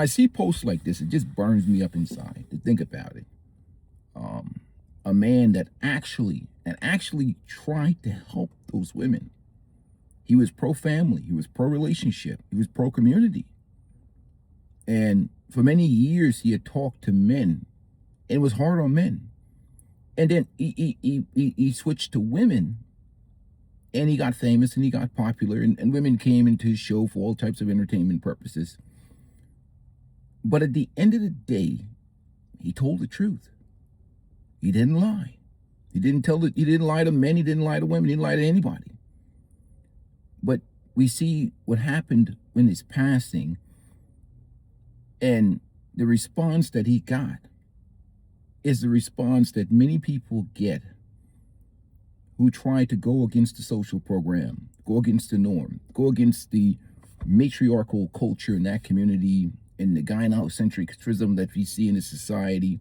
I see posts like this, it just burns me up inside to think about it. A man that actually tried to help those women. He was pro-family, he was pro-relationship, he was pro-community. And for many years, he had talked to men and it was hard on men. And then he switched to women and he got famous and he got popular and women came into his show for all types of entertainment purposes. But at the end of the day, he told the truth. He didn't lie. He didn't lie to men, he didn't lie to women, he didn't lie to anybody. But we see what happened in his passing and the response that he got is the response that many people get who try to go against the social program, go against the norm, go against the matriarchal culture in that community and the gynocentrism that we see in the society.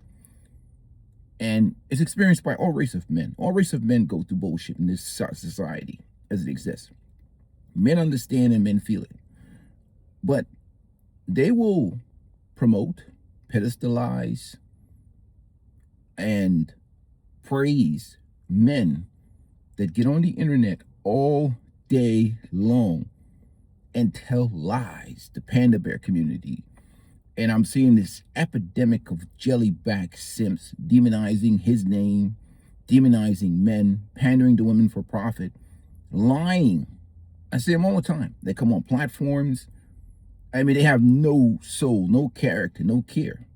And it's experienced by all race of men. All race of men go through bullshit in this society as it exists. Men understand and men feel it. But they will promote, pedestalize, and praise men that get on the internet all day long and tell lies, the panda bear community. And I'm seeing this epidemic of jellyback simps demonizing his name, demonizing men, pandering to women for profit, lying. I see them all the time. They come on platforms. I mean, they have no soul, no character, no care.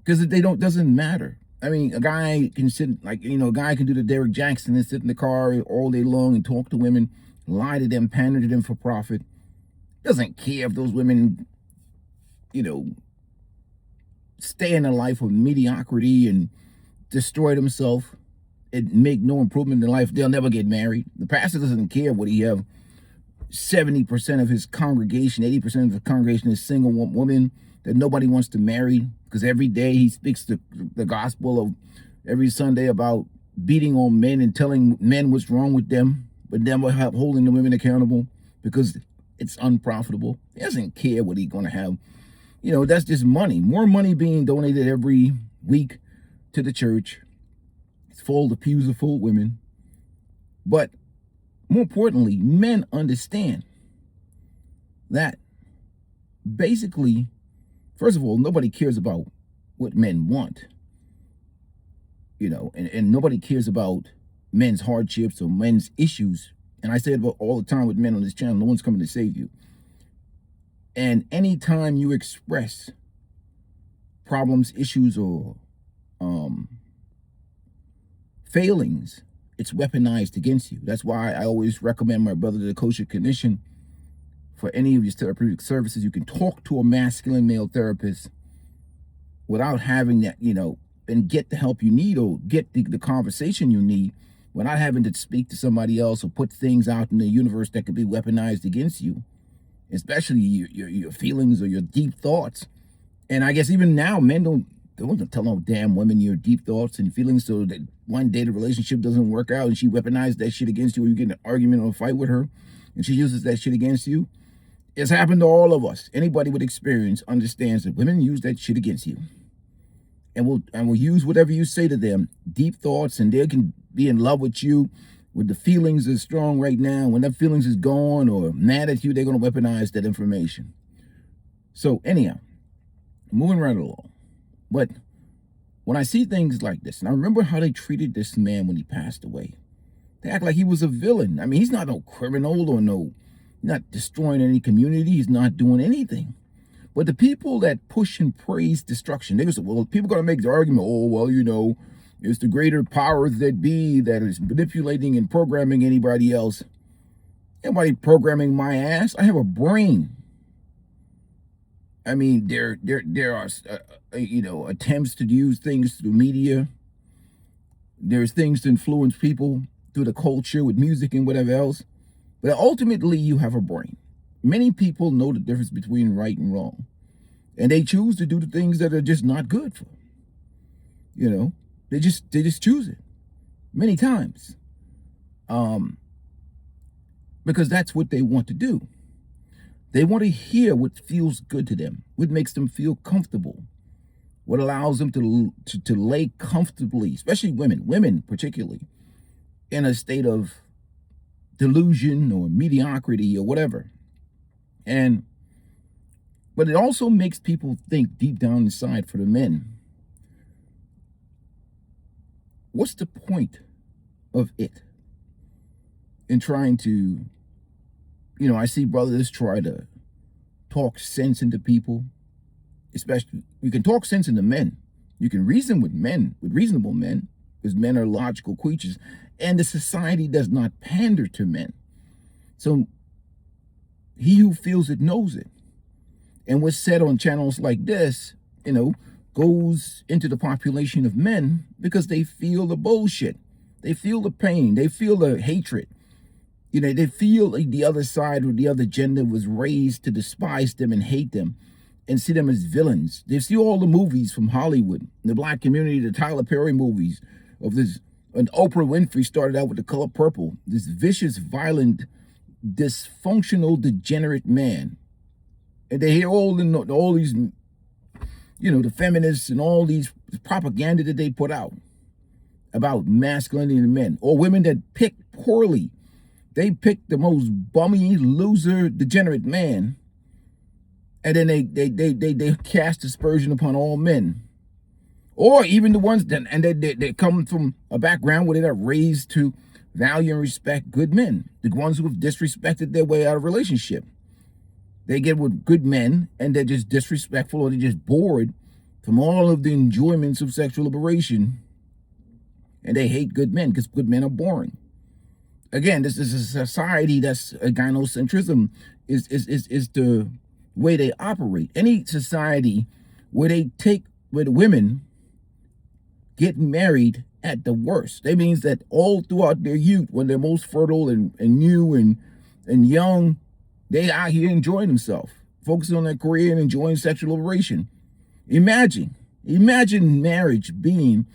Because doesn't matter. I mean, a guy can sit, a guy can do the Derek Jackson and sit in the car all day long and talk to women, lie to them, pander to them for profit. Doesn't care if those women, stay in a life of mediocrity and destroy themselves and make no improvement in life. They'll never get married. The pastor doesn't care what he have. 70% of his congregation, 80% of the congregation is single woman that nobody wants to marry because every day he speaks the gospel of every Sunday about beating on men and telling men what's wrong with them, but never holding the women accountable because it's unprofitable. He doesn't care what he's going to have. That's just money. More money being donated every week to the church. It's full, the pews are full of women. But more importantly, men understand that basically, first of all, nobody cares about what men want, and nobody cares about men's hardships or men's issues. And I say it all the time with men on this channel, no one's coming to save you. And anytime you express problems, issues, or failings, it's weaponized against you. That's why I always recommend my brother the kosher condition. For any of your therapeutic services, you can talk to a masculine male therapist without having that, and get the help you need or get the conversation you need without having to speak to somebody else or put things out in the universe that could be weaponized against you, especially your feelings or your deep thoughts. And I guess even now, men don't tell no damn women your deep thoughts and feelings so that one day the relationship doesn't work out and she weaponizes that shit against you or you get in an argument or a fight with her and she uses that shit against you. It's happened to all of us. Anybody with experience understands that women use that shit against you. And will use whatever you say to them, deep thoughts, and they can be in love with you with the feelings are strong right now. When that feelings is gone or mad at you, they're going to weaponize that information. So anyhow, moving right along. But when I see things like this, and I remember how they treated this man when he passed away. They act like he was a villain. I mean, he's not no criminal or not destroying any community. He's not doing anything. But the people that push and praise destruction, they say, well, people are going to make the argument, oh, well, it's the greater powers that be that is manipulating and programming anybody else. Anybody programming my ass? I have a brain. I mean, there are, attempts to use things through media. There's things to influence people through the culture with music and whatever else. But ultimately, you have a brain. Many people know the difference between right and wrong. And they choose to do the things that are just not good for them. They just choose it many times. Because that's what they want to do. They want to hear what feels good to them, what makes them feel comfortable, what allows them to lay comfortably, especially women particularly, in a state of delusion or mediocrity or whatever. And but it also makes people think deep down inside for the men, what's the point of it in trying to, I see brothers try to talk sense into people, especially you can talk sense into men. You can reason with men, with reasonable men, because men are logical creatures, and the society does not pander to men. So he who feels it knows it. And what's said on channels like this, goes into the population of men because they feel the bullshit. They feel the pain. They feel the hatred. They feel like the other side or the other gender was raised to despise them and hate them and see them as villains. They see all the movies from Hollywood, the black community, the Tyler Perry movies of this. And Oprah Winfrey started out with The Color Purple, this vicious, violent, dysfunctional, degenerate man. And they hear all these, the feminists and all these propaganda that they put out about masculinity in men, or women that pick poorly. They pick the most bummy, loser, degenerate man, and then they cast aspersion upon all men, or even the ones that they come from a background where they're raised to value and respect good men, the ones who have disrespected their way out of relationship. They get with good men and they're just disrespectful, or they're just bored from all of the enjoyments of sexual liberation, and they hate good men because good men are boring. Again, this is a society that's a gynocentrism is the way they operate. Any society where the women get married at the worst. That means that all throughout their youth, when they're most fertile and new and young, they out here enjoying themselves, focusing on their career and enjoying sexual liberation. Imagine marriage being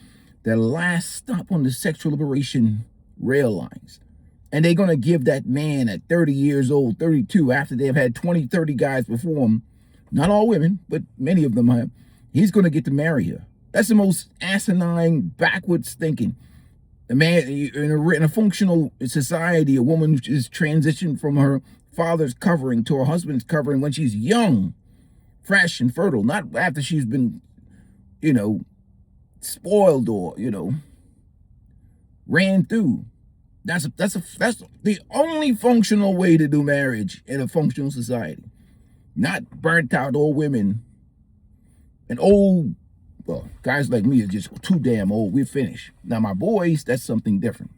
the last stop on the sexual liberation rail lines. And they're going to give that man at 30 years old, 32, after they've had 20, 30 guys before him, not all women, but many of them have, he's going to get to marry her. That's the most asinine, backwards thinking. A man, in a functional society, a woman is transitioned from her father's covering to her husband's covering when she's young, fresh and fertile, not after she's been, spoiled or, ran through. That's the only functional way to do marriage in a functional society. Not burnt out old women and guys like me are just too damn old. We're finished. Now my boys, that's something different.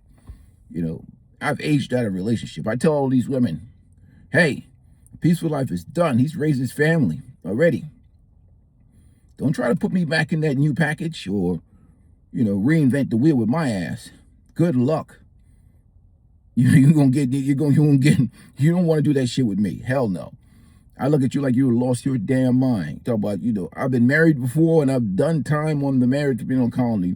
I've aged out of relationship. I tell all these women, hey, peaceful life is done. He's raised his family already. Don't try to put me back in that new package or, reinvent the wheel with my ass. Good luck. You don't want to do that shit with me. Hell no. I look at you like you lost your damn mind. Talk about, I've been married before and I've done time on the marriage penal colony.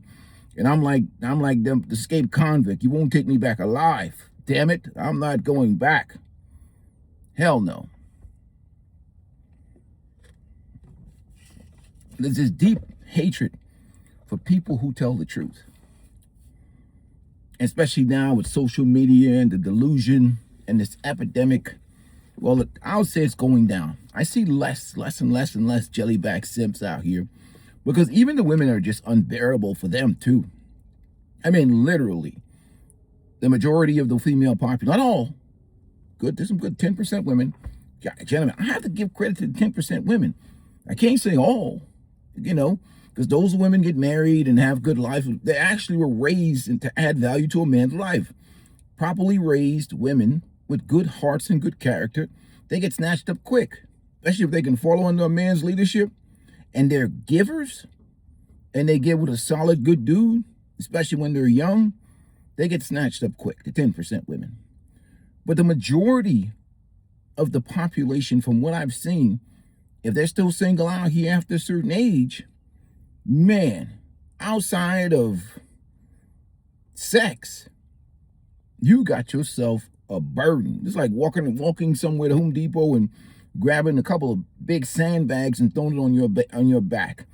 And I'm like the escaped convict. You won't take me back alive. Damn it. I'm not going back. Hell no. There's this deep hatred for people who tell the truth. Especially now with social media and the delusion and this epidemic. Well, I'll say it's going down. I see less and less jellyback simps out here because even the women are just unbearable for them too. I mean, literally, the majority of the female population, not all, there's some good 10% women. Gentlemen, I have to give credit to the 10% women. I can't say all, because those women get married and have good life. They actually were raised to add value to a man's life. Properly raised women with good hearts and good character, they get snatched up quick, especially if they can follow under a man's leadership and they're givers and they get with a solid, good dude, especially when they're young, they get snatched up quick, the 10% women. But the majority of the population, from what I've seen, if they're still single out here after a certain age, man, outside of sex, you got yourself a burden. It's like walking somewhere to Home Depot and grabbing a couple of big sandbags and throwing it on your back.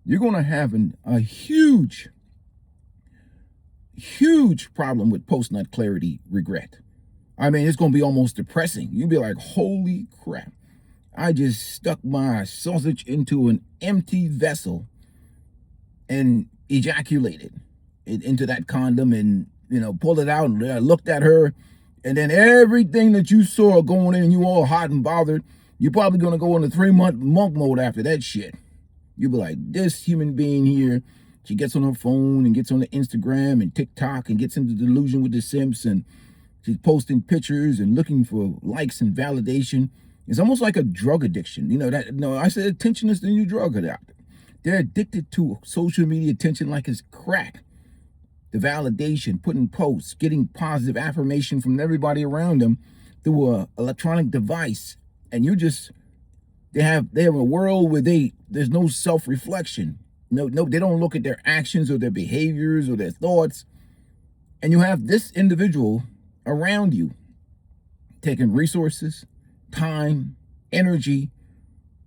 You're going to have a huge problem with post-nut clarity regret. I mean, it's going to be almost depressing. You'll be like, holy crap. I just stuck my sausage into an empty vessel and ejaculated it into that condom and, pulled it out and looked at her. And then everything that you saw going in and you all hot and bothered, you're probably going to go into 3-month monk mode after that shit. You'll be like, this human being here, she gets on her phone and gets on the Instagram and TikTok and gets into delusion with the simps, and she's posting pictures and looking for likes and validation. It's almost like a drug addiction. I said attention is the new drug addict. They're addicted to social media attention like it's crack. The validation, putting posts, getting positive affirmation from everybody around them through an electronic device. And they have a world where there's no self-reflection. No, they don't look at their actions or their behaviors or their thoughts. And you have this individual around you taking resources, time, energy,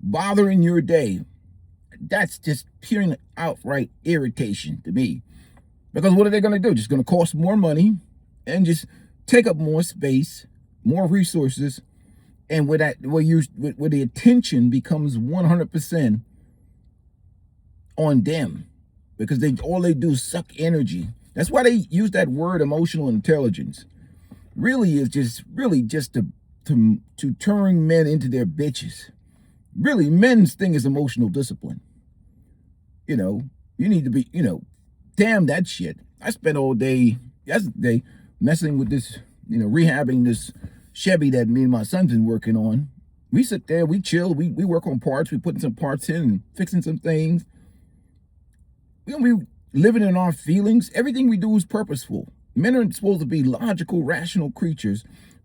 bothering your day. That's just pure outright irritation to me. Because what are they going to do? Just going to cost more money and just take up more space, more resources, and where the attention becomes 100% on them, because all they do is suck energy. That's why they use that word emotional intelligence. Really is just to turn men into their bitches. Really, men's thing is emotional discipline. You need to be, damn that shit. I spent all day yesterday messing with this, rehabbing this Chevy that me and my son's been working on. We sit there, we chill, we work on parts, we putting some parts in and fixing some things. We living in our feelings. Everything we do is purposeful. Men are supposed to be logical, rational creatures,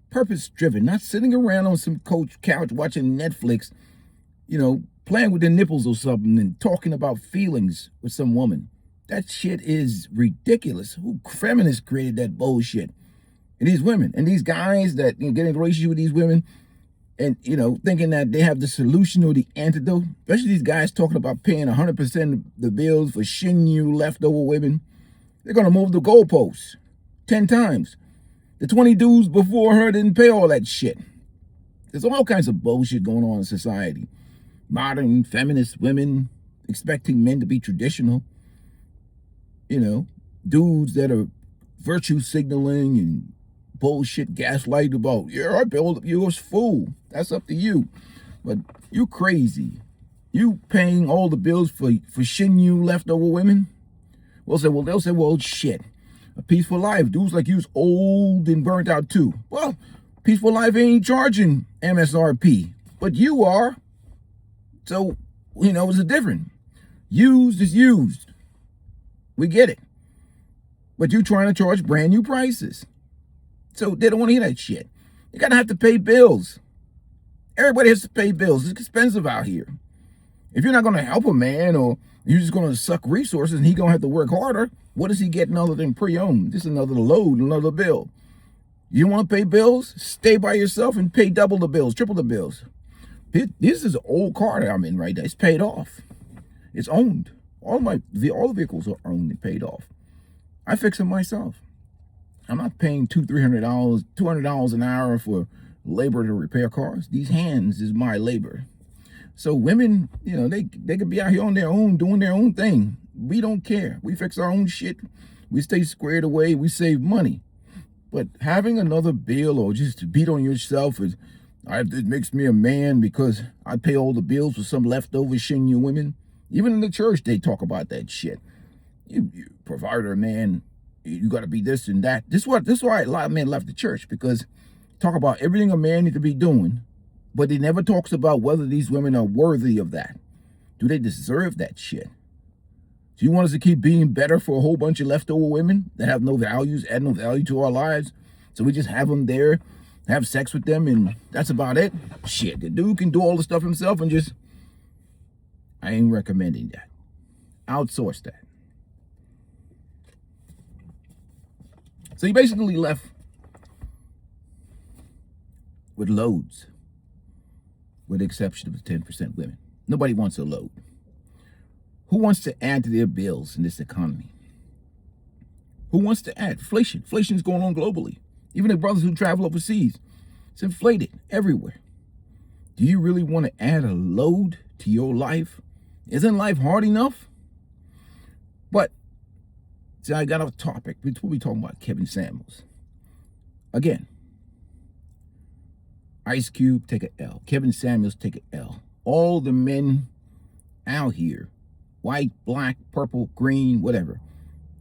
purpose-driven, not sitting around on some couch watching Netflix, playing with their nipples or something and talking about feelings with some woman. That shit is ridiculous. Who feminists created that bullshit? And these women and these guys that get in a relationship with these women and, thinking that they have the solution or the antidote, especially these guys talking about paying 100% of the bills for Shinyu leftover women. They're going to move the goalposts 10 times. The 20 dudes before her didn't pay all that shit. There's all kinds of bullshit going on in society. Modern feminist women expecting men to be traditional. Dudes that are virtue signaling and bullshit gaslight about, I built up, you're a fool. That's up to you. But you crazy. You paying all the bills for Shinyu leftover women? They'll say, shit. A Peaceful Life. Dudes like you's old and burnt out too. Well, Peaceful Life ain't charging MSRP, but you are. So, it's a different. Used is used. We get it. But you trying to charge brand new prices. So they don't want to hear that shit. You're going to have to pay bills. Everybody has to pay bills. It's expensive out here. If you're not going to help a man, or you're just going to suck resources and he's going to have to work harder, what is he getting other than pre-owned? Just another load, another bill. You want to pay bills? Stay by yourself and pay double the bills, triple the bills. This is an old car that I'm in right now. It's paid off. It's owned. All the vehicles are owned and paid off. I fix them myself. I'm not paying $200, $300 an hour for labor to repair cars. These hands is my labor. So women, they could be out here on their own, doing their own thing. We don't care. We fix our own shit. We stay squared away. We save money. But having another bill or just to beat on yourself it makes me a man because I pay all the bills for some leftover Shinyu women. Even in the church, they talk about that shit. You provider, man, you got to be this and that. This is why a lot of men left the church, because talk about everything a man needs to be doing, but he never talks about whether these women are worthy of that. Do they deserve that shit? Do you want us to keep being better for a whole bunch of leftover women that have no values, add no value to our lives? So we just have them there, have sex with them, and that's about it? Shit, the dude can do all the stuff himself and just... I ain't recommending that. Outsource that. So you basically left with loads. with the exception of the 10% women. Nobody wants a load. Who wants to add to their bills in this economy? Who wants to add? Inflation. Inflation is going on globally. Even the brothers who travel overseas, it's inflated everywhere. Do you really want to add a load to your life? Isn't life hard enough? But, see, I got off topic. We'll be talking about Kevin Samuels. Again, Ice Cube, take an L. Kevin Samuels, take an L. All the men out here, white, black, purple, green, whatever,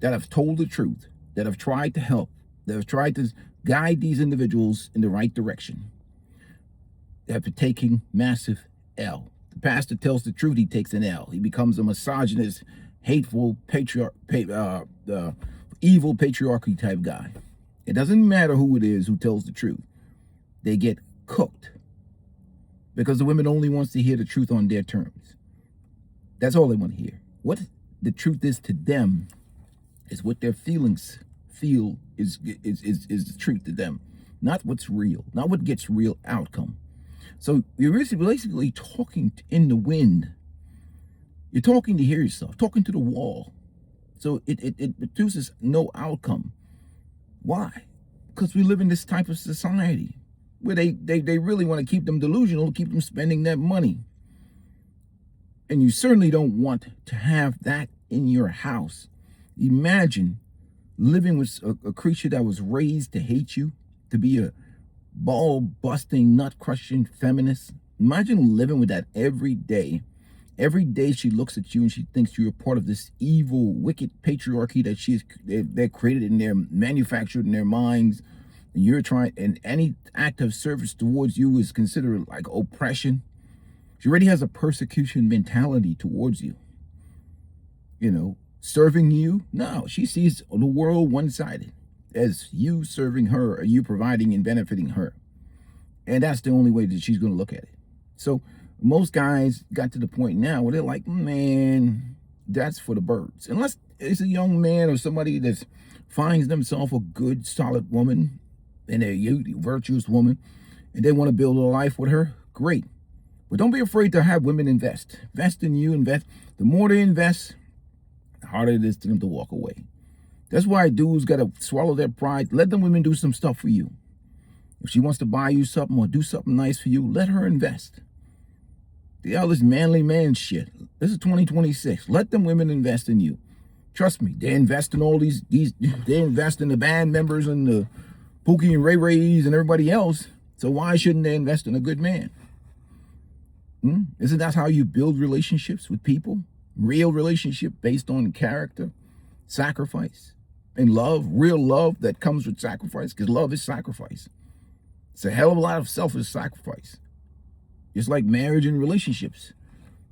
that have told the truth, that have tried to help, that have tried to guide these individuals in the right direction, have been taking massive L. The pastor tells the truth, he takes an L. He becomes a misogynist, hateful, evil patriarchy type guy. It doesn't matter who it is who tells the truth. They get cooked because the women only wants to hear the truth on their terms. That's all they want to hear. What the truth is to them is what their feelings feel is the truth to them, not what's real, not what gets real outcome. So you're basically talking in the wind. You're talking to hear yourself, talking to the wall. So it produces no outcome. Why? Because we live in this type of society where they really want to keep them delusional, keep them spending that money. And you certainly don't want to have that in your house. Imagine living with a creature that was raised to hate you, to be a ball-busting, nut-crushing feminist. Imagine living with that every day. Every day she looks at you and she thinks you're a part of this evil, wicked patriarchy that they're created in their, manufactured in their minds. And you're trying, and any act of service towards you is considered like oppression. She already has a persecution mentality towards you. You know, serving you? No, she sees the world one-sided as you serving her or you providing and benefiting her. And that's the only way that she's going to look at it. So most guys got to the point now where they're like, man, that's for the birds. Unless it's a young man or somebody that finds themselves a good, solid woman and a virtuous woman, and they want to build a life with her, great. But don't be afraid to have women invest. Invest in you, invest. The more they invest, the harder it is for them to walk away. That's why dudes got to swallow their pride. Let them women do some stuff for you. If she wants to buy you something or do something nice for you, let her invest. All this manly man shit. This is 2026. Let them women invest in you. Trust me, they invest in all these they invest in the band members and the Pookie and Ray Rays and everybody else. So why shouldn't they invest in a good man? Isn't that how you build relationships with people? Real relationship based on character, sacrifice, and love. Real love that comes with sacrifice, because love is sacrifice. It's a hell of a lot of selfish sacrifice. Just like marriage and relationships,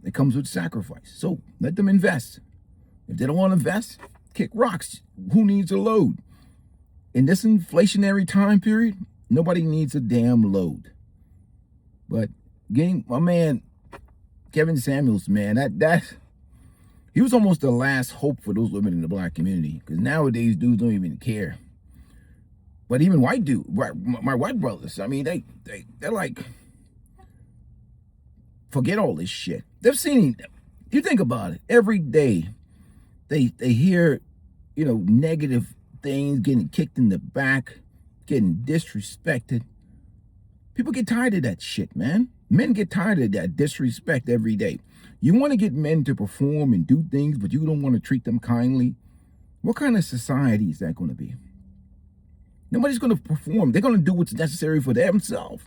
it comes with sacrifice. So let them invest. If they don't want to invest, kick rocks. Who needs a load? In this inflationary time period, nobody needs a damn load. But getting my man Kevin Samuels, man, that he was almost the last hope for those women in the black community, because nowadays dudes don't even care. But even white dude, my white brothers, I mean, they're like, forget all this shit. They've seen, you think about it, every day they hear, negative things, getting kicked in the back, getting disrespected. People get tired of that shit, man. Men get tired of that disrespect every day. You want to get men to perform and do things, but you don't want to treat them kindly. What kind of society is that going to be? Nobody's going to perform. They're going to do what's necessary for themselves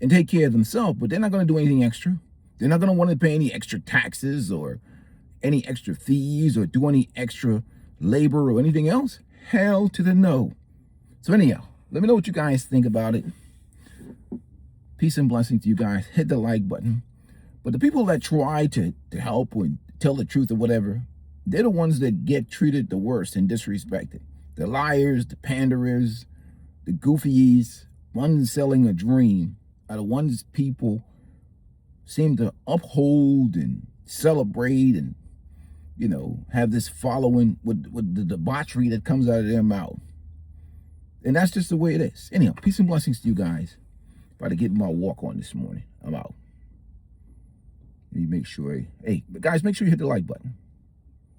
and take care of themselves, but they're not going to do anything extra. They're not going to want to pay any extra taxes or any extra fees or do any extra labor or anything else. Hell to the no. So anyhow, let me know what you guys think about it. Peace and blessings to you guys. Hit the like button. But the people that try to help or tell the truth or whatever, they're the ones that get treated the worst and disrespected. The liars, the panderers, the goofies, ones selling a dream are the ones people seem to uphold and celebrate and, have this following with the debauchery that comes out of their mouth. And that's just the way it is. Anyhow, peace and blessings to you guys. About to get my walk on this morning. I'm out. Let me make sure. Hey, guys, make sure you hit the like button.